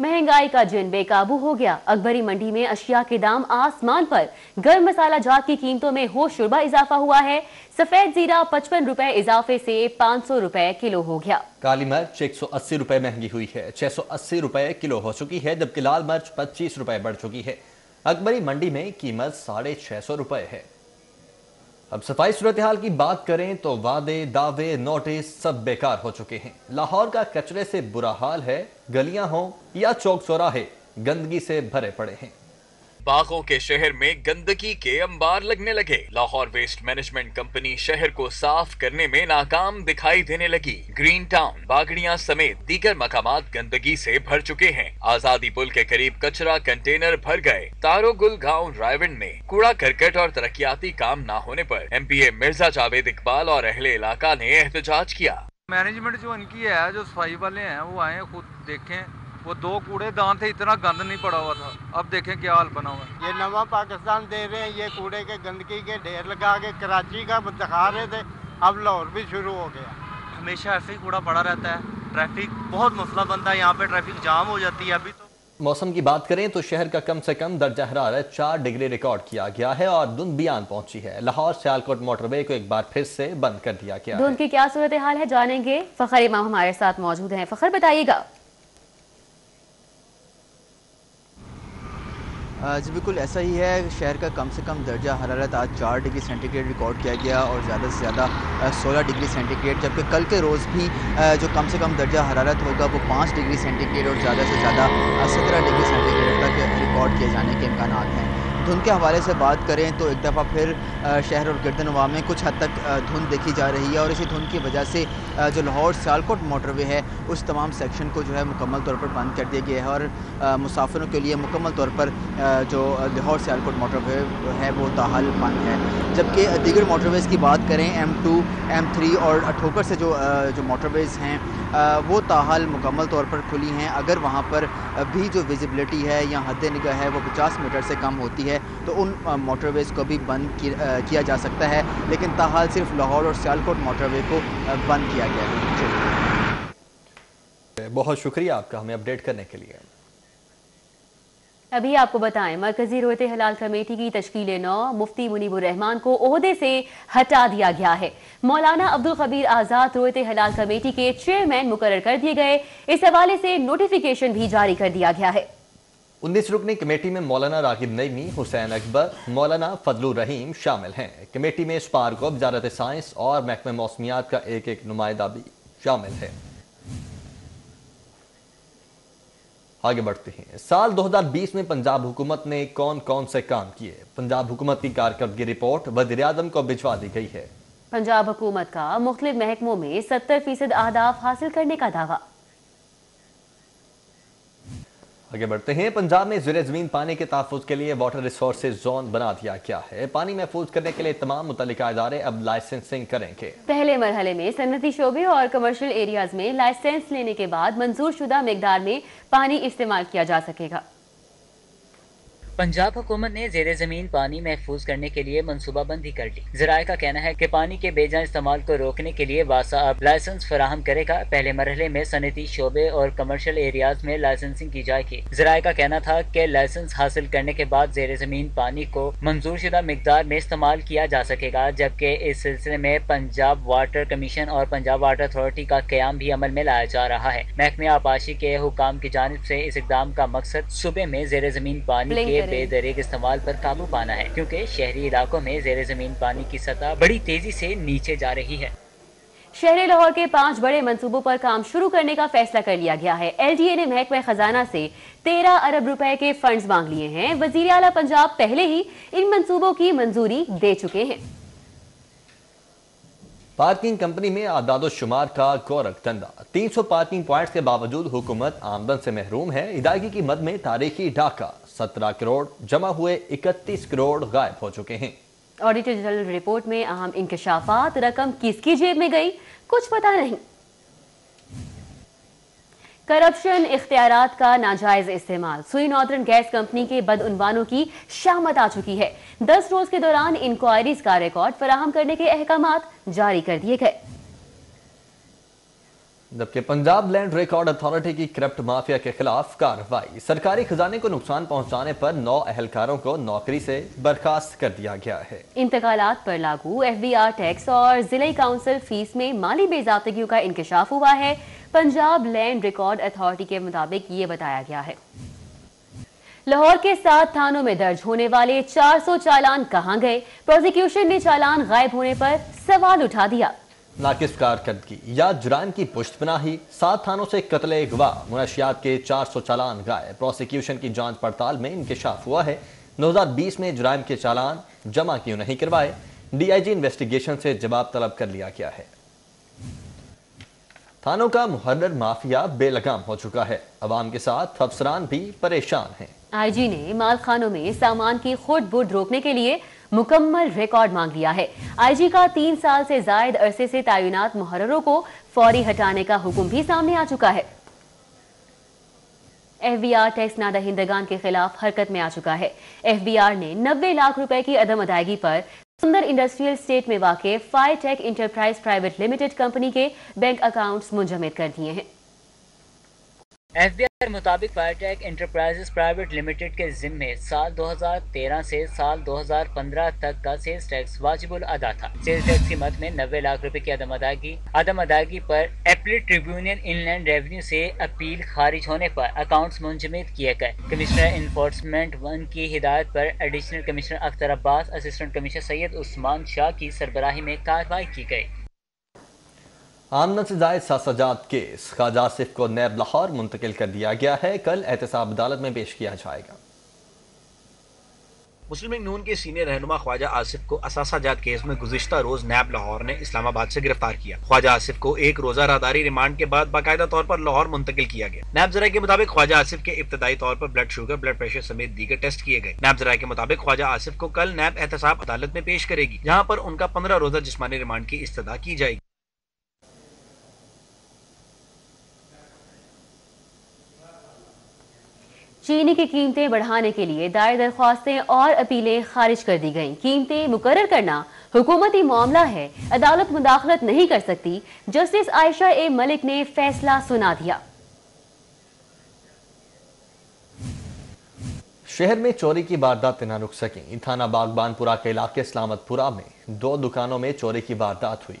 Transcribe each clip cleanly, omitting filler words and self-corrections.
महंगाई का जिन बेकाबू हो गया। अकबरी मंडी में अशिया के दाम आसमान पर। गर्म मसाला जात की कीमतों में होशरुबा इजाफा हुआ है। सफेद जीरा 55 रुपए इजाफे से 500 रुपए किलो हो गया। काली मिर्च 180 रुपए महंगी हुई है, 680 रुपए किलो हो चुकी है, जबकि लाल मिर्च 25 रुपए बढ़ चुकी है। अकबरी मंडी में कीमत 650 रुपए है। अब सफाई सूरत हाल की बात करें तो वादे, दावे, नोटिस सब बेकार हो चुके हैं। लाहौर का कचरे से बुरा हाल है। गलियां हों या चौक चौराहे गंदगी से भरे पड़े हैं। बागों के शहर में गंदगी के अंबार लगने लगे। लाहौर वेस्ट मैनेजमेंट कंपनी शहर को साफ करने में नाकाम दिखाई देने लगी। ग्रीन टाउन, बागड़ियां समेत दीगर मकामात गंदगी से भर चुके हैं। आजादी पुल के करीब कचरा कंटेनर भर गए। तारो गुल गाँव रायवंड में कूड़ा करकट और तरक्याती काम न होने पर MPA मिर्जा जावेद इकबाल और अहले इलाका ने एहतजाज किया। मैनेजमेंट जो इनकी है, जो सफाई वाले हैं, वो आए खुद देखें। वो 2 कूड़ेदान थे, इतना गंद नहीं पड़ा हुआ था। अब देखें क्या हाल बना हुआ है। ये नवा पाकिस्तान दे रहे हैं, ये कूड़े के गंदगी के ढेर लगा के कराची का दिखा रहे थे, अब लाहौर भी शुरू हो गया। हमेशा ऐसे ही कूड़ा पड़ा रहता है। ट्रैफिक बहुत मसला बनता है, यहाँ पे ट्रैफिक जाम हो जाती है। अभी तो मौसम की बात करें तो शहर का कम से कम दर्जा हरारत 4 डिग्री रिकॉर्ड किया गया है और धुंध बियान पहुंची है। लाहौर सियालकोट मोटरवे को एक बार फिर से बंद कर दिया गया। धुंध की क्या सूरत हाल है जानेंगे। फखर इमाम हमारे साथ मौजूद हैं। फखर बताइएगा। जी बिल्कुल ऐसा ही है। शहर का कम से कम दर्जा हरारत आज 4 डिग्री सेंटीग्रेड रिकॉर्ड किया गया और ज़्यादा से ज़्यादा 16 डिग्री सेंटीग्रेड, जबकि कल के रोज़ भी जो कम से कम दर्जा हरारत होगा वो 5 डिग्री सेंटीग्रेड और ज़्यादा से ज़्यादा 17 डिग्री सेंटीग्रेड तक रिकॉर्ड किए जाने के इम्कान हैं। धुंध के हवाले से बात करें तो एक दफ़ा फिर शहर और गिरदनवा में कुछ हद तक धुंध देखी जा रही है और इसी धुंध की वजह से जो लाहौर सियालकोट मोटरवे है उस तमाम सेक्शन को जो है मुकम्मल तौर पर बंद कर दिया गया है और मुसाफिरों के लिए मुकम्मल तौर पर जो लाहौर सियालकोट मोटरवे है वो ताहाल बंद है। जबकि दीगर मोटरवेज़ की बात करें M2, M3 और ठोकर से जो मोटरवेज़ हैं वो ताहाल मुकम्मल तौर पर खुली हैं। अगर वहाँ पर भी जो विजिबिलिटी है या हद निगाह है वो 50 मीटर से कम होती है तो उन मोटरवेज़ को भी बंद किया जा सकता है, लेकिन ताहाल सिर्फ लाहौर और सियालकोट मोटरवे को बंद किया गया है। बहुत शुक्रिया आपका हमें अपडेट करने के लिए। अभी आपको बताएं, मरकजी रोयते हलाल कमेटी की तश्कील नौ मुफ्ती मुनीबुर रहमान को ओहदे से हटा दिया गया है। मौलाना अब्दुल खबीर आजाद रोयते हलाल कमेटी के चेयरमैन मुकर्रर कर दिए गए। इस हवाले से नोटिफिकेशन भी जारी कर दिया गया है। 19 रुकनी कमेटी में मौलाना रागिब नईमी, हुसैन अकबर, मौलाना फजलुर रहीम शामिल हैं। कमेटी में स्पार्को, वजारत साइंस और महकमे मौसमियात का एक नुमाइंदा भी शामिल है। आगे बढ़ते हैं। साल 2020 में पंजाब हुकूमत ने कौन कौन से काम किए? पंजाब हुकूमत की कारकर्दगी रिपोर्ट वज़ीर-ए-आज़म को भिजवा दी गई है। पंजाब हुकूमत का मुख्तलिफ महकमों में 70% अहदाफ हासिल करने का दावा। आगे बढ़ते हैं। पंजाब में ज़ेरे ज़मीन पानी के तहफ़्फ़ुज़ के लिए वाटर रिसोर्सेज जोन बना दिया गया है। पानी महफूज करने के लिए तमाम मुतल्लिका इदारे अब लाइसेंसिंग करेंगे। पहले मरहले में सनती शोबे और कमर्शियल एरियाज में लाइसेंस लेने के बाद मंजूर शुदा मिकदार में पानी इस्तेमाल किया जा सकेगा। पंजाब हुकूमत ने ज़ेरे ज़मीन पानी महफूज करने के लिए मनसूबाबंदी कर ली। ज़राए का कहना है कि पानी के बेजा इस्तेमाल को रोकने के लिए वासा अब लाइसेंस फराहम करेगा। पहले मरहले में सनती शोबे और कमर्शियल एरियाज में लाइसेंसिंग की जाएगी। ज़राए का कहना था कि लाइसेंस हासिल करने के बाद ज़ेरे ज़मीन पानी को मंजूर शुदा मिकदार में इस्तेमाल किया जा सकेगा, जबकि इस सिलसिले में पंजाब वाटर कमीशन और पंजाब वाटर अथॉरिटी का क़याम भी अमल में लाया जा रहा है। महकमे आबाशी के हुकाम की जानिब से इस इक़दाम का मकसद सूबे में ज़ेरे ज़मीन पानी के बेदरीग इस्तेमाल पर काबू पाना है, क्योंकि शहरी इलाकों में ज़ेरे ज़मीन पानी की सतह बड़ी तेजी से नीचे जा रही है। शहर लाहौर के 5 बड़े मंसूबों पर काम शुरू करने का फैसला कर लिया गया है। LDA ने महकमा खजाना से 13 अरब रुपए के फंड्स मांग लिए हैं। वजीर आला पंजाब पहले ही इन मंसूबों की मंजूरी दे चुके हैं। पार्किंग कंपनी में आदादो शुमार का गोरख धंधा। 300 पार्किंग पॉइंट्स के बावजूद हुकूमत आमदन से महरूम है। इदायगी की मद में तारीखी डाका 17 करोड़ जमा हुए 31 करोड़ गायब हो चुके हैं। ऑडिटर जनरल रिपोर्ट में अहम इंकशाफात, रकम किसकी जेब में गई कुछ पता नहीं। करप्शन, इख्तियारात का नाजायज इस्तेमाल। सुई नॉर्दर्न गैस कंपनी के बदउनवानों की शामत आ चुकी है। 10 रोज के दौरान इंक्वायरीज का रिकॉर्ड फराहम करने के अहकामात जारी कर दिए गए। जबकि पंजाब लैंड रिकॉर्ड अथॉरिटी की करप्ट माफिया के खिलाफ कार्रवाई। सरकारी खजाने को नुकसान पहुंचाने पर 9 अहलकारों को नौकरी से बर्खास्त कर दिया गया है। इंतकालात पर लागू FBR टैक्स और जिला काउंसिल फीस में माली बेज़ाब्तगियों का इंकशाफ हुआ है। पंजाब लैंड रिकॉर्ड अथॉरिटी के मुताबिक ये बताया गया है। लाहौर के 7 थानों में दर्ज होने वाले 400 चालान कहां गए? प्रोसिक्यूशन ने चालान गायब होने पर सवाल उठा दिया। नाकिस कारकर्दगी या जुराइम की पुश्तपनाही, 7 थानों से कत्ले गवाह मुनशियात के 400 चालान गायब। प्रोसिक्यूशन की जांच पड़ताल में इंकशाफ हुआ है 2020 में जुराइम के चालान जमा क्यों नहीं करवाए। DIG इन्वेस्टिगेशन से जवाब तलब कर लिया गया है। थानों का मुहर्रर माफिया बेलगाम हो चुका है। अवाम के साथ अफसरान भी परेशान हैं। IG ने मालखानों में सामान की खुर्द बुर्द रोकने के लिए मुकम्मल रिकॉर्ड मांग लिया है। IG का 3 साल से जायद अरसे से तैनात मुहर्ररों को फौरी हटाने का हुक्म भी सामने आ चुका है। FBR टैक्स नादहिंदगान के खिलाफ हरकत में आ चुका है। FBR ने 90 लाख रुपए की अदम अदायगी पर सुंदर इंडस्ट्रियल स्टेट में वाक़े fire tech enterprise private limited company के बैंक अकाउंट्स मुंजमद कर दिए हैं। FBR के मुताबिक फायरटेक इंटरप्राइजेस प्राइवेट लिमिटेड के जिम्मे साल 2013 से साल 2015 तक का सेल्स टैक्स वाजिबुल अदा था। सेल्स टैक्स की मद में 90 लाख रुपए की अदम अदायगी पर एपीलेट ट्रिब्यूनल इनलैंड रेवेन्यू से अपील खारिज होने पर अकाउंट्स मुंजमद किए गए। कमिश्नर इन्फोर्समेंट 1 की हिदायत पर additional commissioner Akhtar Abbas, assistant commissioner Syed Usman Shah की सरबराही में कार्रवाई की गई। आमदन से जायद सासाजात केस ख्वाजा आसिफ को नैब लाहौर मुंतकिल कर दिया गया है। कल एहतसाब अदालत में पेश किया जाएगा। मुस्लिम लीग नून के सीनियर रहनुमा ख्वाजा आसिफ को असासाजात केस में गुज़िश्ता रोज नैब लाहौर ने इस्लामाबाद से गिरफ्तार किया। ख्वाजा आसिफ को 1 रोजा राहदारी रिमांड के बाद बाकायदा तौर पर लाहौर मुंतकिल किया गया। नैब ज़राए के मुताबिक ख्वाजा आसिफ के इब्तदाई तौर पर ब्लड शुगर, ब्लड प्रेशर समेत दीगर टेस्ट किए गए। नैब ज़राए के मुताबिक ख्वाजा आसिफ को कल नैब एहतसाब अदालत में पेश करेगी, जहाँ पर उनका 15 रोजा जिस्मानी रिमांड की इस्तदा की जाएगी। चीनी की कीमतें बढ़ाने के लिए दायर दरख्वास्तें और अपीलें खारिज कर दी गईं। कीमतें मुकर्रर करना हुकूमती मामला है, अदालत मुदाखलत नहीं कर सकती। जस्टिस आयशा ए मलिक ने फैसला सुना दिया। शहर में चोरी की वारदातें न रुक सकीं। थाना बागबानपुरा के इलाके सलामतपुरा में 2 दुकानों में चोरी की वारदात हुई।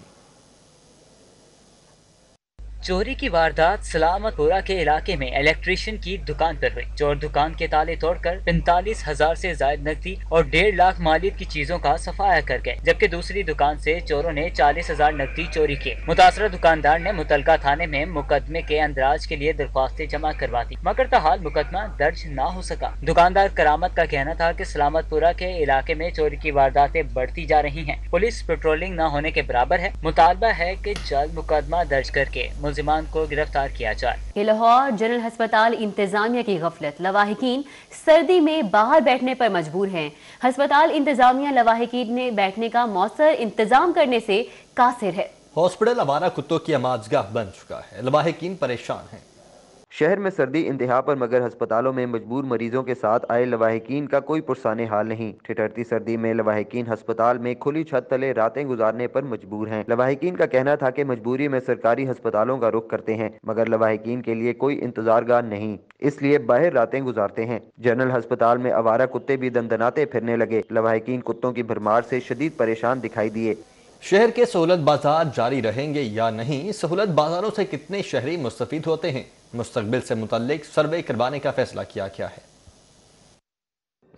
चोरी की वारदात सलामतपुरा के इलाके में इलेक्ट्रिशियन की दुकान पर हुई। चोर दुकान के ताले तोड़कर 45,000 से ज्यादा नकदी और 1.5 लाख मालियत की चीजों का सफाया कर गए, जबकि दूसरी दुकान से चोरों ने 40,000 नकदी चोरी की। मुतासरा दुकानदार ने मुतलका थाने में मुकदमे के अंदराज के लिए दरख्वास्तें जमा करवा दी, मगर ताहाल मुकदमा दर्ज न हो सका। दुकानदार करामत का कहना था कि सलामतपुरा के इलाके में चोरी की वारदातें बढ़ती जा रही हैं। पुलिस पेट्रोलिंग न होने के बराबर है। मुतालबा है कि जल्द मुकदमा दर्ज करके मुलजिमान को गिरफ्तार किया जाए। लाहौर जनरल अस्पताल इंतजामिया की गफलत, लवाहिकीन सर्दी में बाहर बैठने पर मजबूर हैं। अस्पताल इंतजामिया लवाहिकीन ने बैठने का मौसर इंतजाम करने से कासिर है। हॉस्पिटल आवारा कुत्तों की अमाजगाह बन चुका है। लवाहिकीन परेशान हैं। शहर में सर्दी इंतहा पर, मगर अस्पतालों में मजबूर मरीजों के साथ आए लवाहिकीन का कोई पुरसाने हाल नहीं। ठिठुरती सर्दी में लवाहिकीन अस्पताल में खुली छत तले रातें गुजारने पर मजबूर हैं। लवाहिकीन का कहना था कि मजबूरी में सरकारी अस्पतालों का रुख करते हैं, मगर लवाहिकीन के लिए कोई इंतजारगाह नहीं, इसलिए बाहर रातें गुजारते हैं। जनरल अस्पताल में आवारा कुत्ते भी दंदनाते फिरने लगे। लवाहिकीन कुत्तों की भरमार से शदीद परेशान दिखाई दिए। शहर के सहूलत बाजार जारी रहेंगे या नहीं? सहूलत बाजारों से कितने शहरी मुस्तफीद होते हैं? मुस्तकबिल से मुतल्लिक सर्वे करवाने का फैसला किया गया है।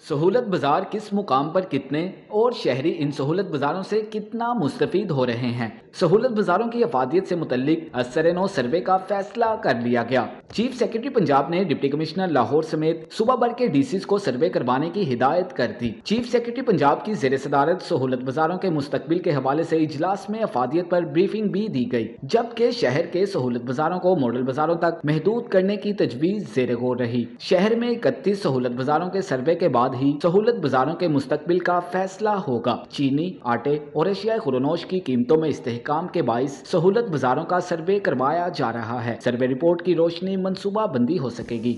सहूलत बाजार किस मुकाम पर कितने और शहरी इन सहूलत बाजारों से कितना मुस्तफीद हो रहे हैं? सहूलत बाजारों की अफादियत से मुतल्लिक असर-ए-नौ सर्वे का फैसला कर लिया गया। चीफ सेक्रेटरी पंजाब ने डिप्टी कमिश्नर लाहौर समेत सूबा भर के डीसीज को सर्वे करवाने की हिदायत कर दी। चीफ सेक्रेटरी पंजाब की ज़ेरे सदारत सहूलत बाजारों के मुस्तकबिल के हवाले से इजलास में अफादियत पर ब्रीफिंग भी दी गई, जबकि शहर के सहूलत बाजारों को मॉडल बाजारों तक महदूद करने की तजवीज ज़ेरे गौर रही। शहर में 31 सहूलत बाजारों के सर्वे के बाद ही सहूलत बाजारों के मुस्तकबिल का फैसला होगा। चीनी, आटे और एशियाई खुरनोश की कीमतों में इस्तेहकाम के बाइस सहूलत बाजारों का सर्वे करवाया जा रहा है। सर्वे रिपोर्ट की रोशनी मंसूबा बंदी हो सकेगी।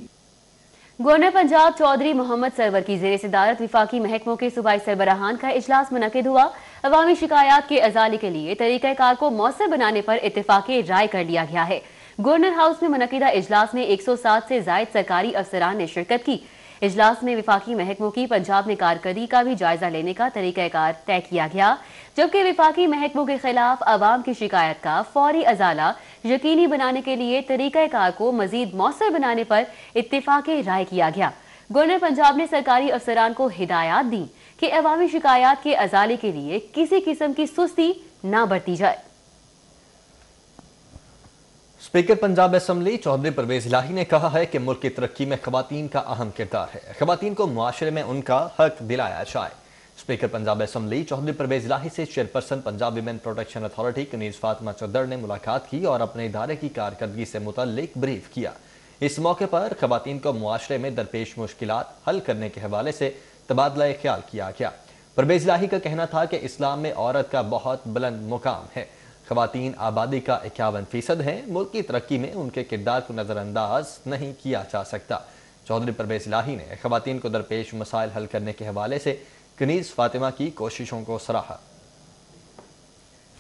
गवर्नर पंजाब चौधरी मोहम्मद सरवर की ज़ेरे सदारत विफाकी महकमों के सूबाई सरबराहान का इजलास मुनक्किद हुआ। अवामी शिकायत के अजाले के लिए तरीक़ाकार को मौसर बनाने पर इत्तेफाक़ राय कर लिया गया है। गवर्नर हाउस में मुनक़िदा इजलास में 107 से ज़ायद सरकारी अफसरान ने शिरकत की। इजलास में विफाकी महकमों की पंजाब में कारकर्दगी का भी जायजा लेने का तरीक़ाकार तय किया गया, जबकि विफाकी महकमों के खिलाफ आवाम की शिकायत का फौरी अजाला यकीनी बनाने के लिए तरीक़ाकार को मजीद मौसर बनाने पर इत्तिफ़ाक़े राय किया गया। गवर्नर पंजाब ने सरकारी अफसरान को हिदायत दी कि अवामी शिकायत के अजाले के लिए किसी किस्म की सुस्ती ना बरती जाए। स्पीकर पंजाब असेंबली चौधरी परवेज इलाही ने कहा है कि मुल्क की तरक्की में खवातीन का अहम किरदार है। खवातीन को मुआशरे में उनका हक दिलाया जाए। स्पीकर पंजाब असेंबली चौधरी परवेज इलाही से chairperson Punjab women protection authority Kaneez Fatima Chaudhry ने मुलाकात की और अपने इदारे की कारकर्दगी से मुतल्लिक ब्रीफ किया। इस मौके पर खवातीन को मुआशरे में दरपेश मुश्किलात हल करने के हवाले से तबादला ख्याल किया गया। परवेज इलाही का कहना था कि इस्लाम में औरत का बहुत बुलंद मुकाम है। खवातीन आबादी का 51% है। मुल्क की तरक्की में उनके किरदार को नज़रअंदाज नहीं किया जा सकता। चौधरी परवेज इलाही ने खवातीन को दरपेश मसाइल हल करने के हवाले से कनीज फातिमा की कोशिशों को सराहा।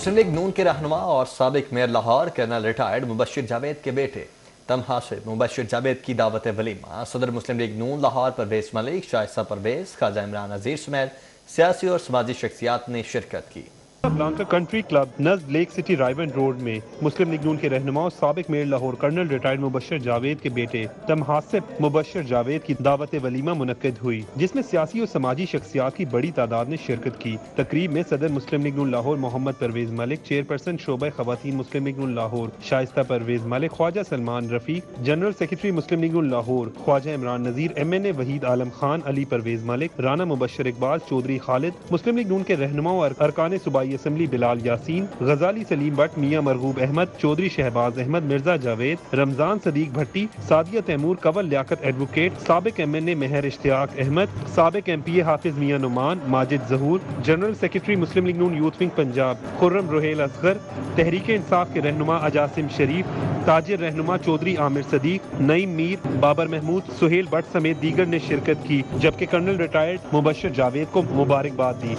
मुस्लिम लीग नून के रहनुमा और साबिक mayor Lahore colonel retired Mubashir Javed के बेटे तमहा से मुबश्शिर जावेद की दावत वलीमा सदर मुस्लिम लीग नून लाहौर परवेज मलिक, शाइस्ता परवेज, ख्वाजा इमरान अजीज समेत सियासी और समाजी शख्सियात ने शिरकत की। ब्लांका कंट्री क्लब नज़द लेक सिटी रायवन रोड में मुस्लिम लीग नून के रहनुमा और साबिक mayor Lahore colonel retired Mubashir Javed के बेटे तमहासिब मुबश्शिर जावेद की दावत वलीमा मुनक्किद हुई, जिसमें सियासी और समाजी शख्सियात की बड़ी तादाद ने शिरकत की। तकरीब में सदर मुस्लिम लीग नून लाहौर मोहम्मद परवेज मलिक, चेयरपर्सन शोबा खवातीन मुस्लिम लीग नून लाहौर शाइस्ता परवेज मलिक, ख्वाजा सलमान रफीक, जनरल सेक्रेटरी मुस्लिम लीग नून लाहौर ख्वाजा इमरान नजीर, MNA वहीद आलम खान, अली परवेज मलिक, राना मुबश्शिर इकबाल, चौधरी खालिद, मुस्लिम लीग नून के रहनुमा और अरकान सूबाई असेंबली बिलाल यासीन, गजाली सलीम भट्ट, मियां मरगूब अहमद, चौधरी शहबाज अहमद, मिर्जा जावेद, रमजान सदीक भट्टी, सादिया तैमूर, कंवल लियाकत एडवोकेट, साबिक MNA मेहर इश्तियाक अहमद, साबिक MPA हाफिज मियां नुमान, माजिद जहूर, जनरल सेक्रेटरी मुस्लिम लीग नून यूथ विंग पंजाब खुर्रम रोहेल असगर, तहरीक इंसाफ के रहनुमा अजासिम शरीफ, ताजिर रहनुमा चौधरी आमिर सदीक, नईम मीर, बाबर महमूद, सुहेल भट्ट समेत दीगर ने शिरकत की, जबकि कर्नल रिटायर्ड मुबश्शिर जावेद को मुबारकबाद दी।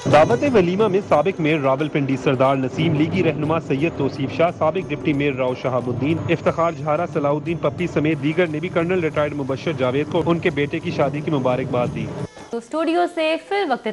दावत वलीमा में साबिक मेयर रावलपिंडी सरदार नसीम, लीगी रहनुमा सैयद तौसीफ शाह, साबिक डिप्टी मेयर राव शहाबुद्दीन, इफ्तिखार झारा, सलाउद्दीन पप्पी समेत दीगर ने भी कर्नल रिटायर्ड मुबश्शिर जावेद को उनके बेटे की शादी की मुबारकबाद दी। तो स्टूडियो से फिर वक्त